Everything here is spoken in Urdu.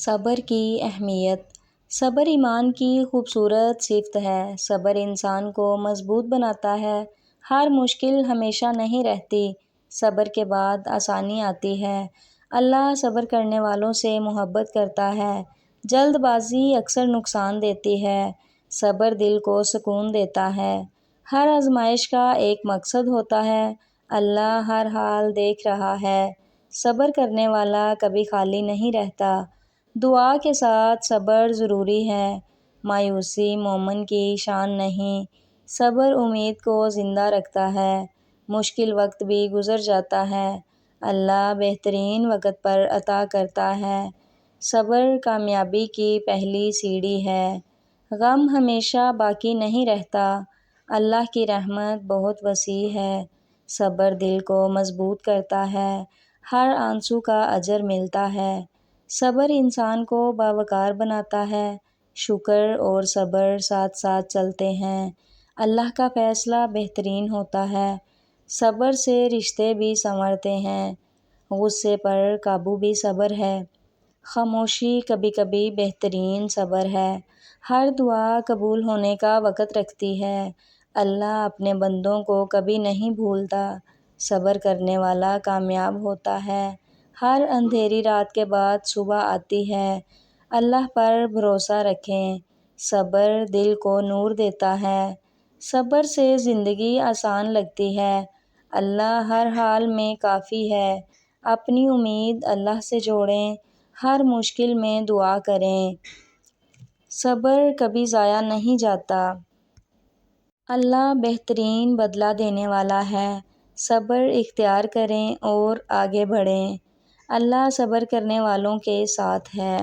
صبر کی اہمیت۔ صبر ایمان کی خوبصورت صفت ہے۔ صبر انسان کو مضبوط بناتا ہے۔ ہر مشکل ہمیشہ نہیں رہتی، صبر کے بعد آسانی آتی ہے۔ اللہ صبر کرنے والوں سے محبت کرتا ہے۔ جلد بازی اکثر نقصان دیتی ہے، صبر دل کو سکون دیتا ہے۔ ہر آزمائش کا ایک مقصد ہوتا ہے، اللہ ہر حال دیکھ رہا ہے۔ صبر کرنے والا کبھی خالی نہیں رہتا۔ دعا کے ساتھ صبر ضروری ہے۔ مایوسی مومن کی شان نہیں، صبر امید کو زندہ رکھتا ہے۔ مشکل وقت بھی گزر جاتا ہے، اللہ بہترین وقت پر عطا کرتا ہے۔ صبر کامیابی کی پہلی سیڑھی ہے۔ غم ہمیشہ باقی نہیں رہتا، اللہ کی رحمت بہت وسیع ہے۔ صبر دل کو مضبوط کرتا ہے، ہر آنسو کا اجر ملتا ہے۔ صبر انسان کو باوقار بناتا ہے۔ شکر اور صبر ساتھ ساتھ چلتے ہیں، اللہ کا فیصلہ بہترین ہوتا ہے۔ صبر سے رشتے بھی سنورتے ہیں، غصے پر قابو بھی صبر ہے۔ خاموشی کبھی کبھی بہترین صبر ہے۔ ہر دعا قبول ہونے کا وقت رکھتی ہے، اللہ اپنے بندوں کو کبھی نہیں بھولتا۔ صبر کرنے والا کامیاب ہوتا ہے۔ ہر اندھیری رات کے بعد صبح آتی ہے، اللہ پر بھروسہ رکھیں، صبر دل کو نور دیتا ہے۔ صبر سے زندگی آسان لگتی ہے، اللہ ہر حال میں کافی ہے۔ اپنی امید اللہ سے جوڑیں، ہر مشکل میں دعا کریں، صبر کبھی ضائع نہیں جاتا۔ اللہ بہترین بدلہ دینے والا ہے۔ صبر اختیار کریں اور آگے بڑھیں، اللہ صبر کرنے والوں کے ساتھ ہے۔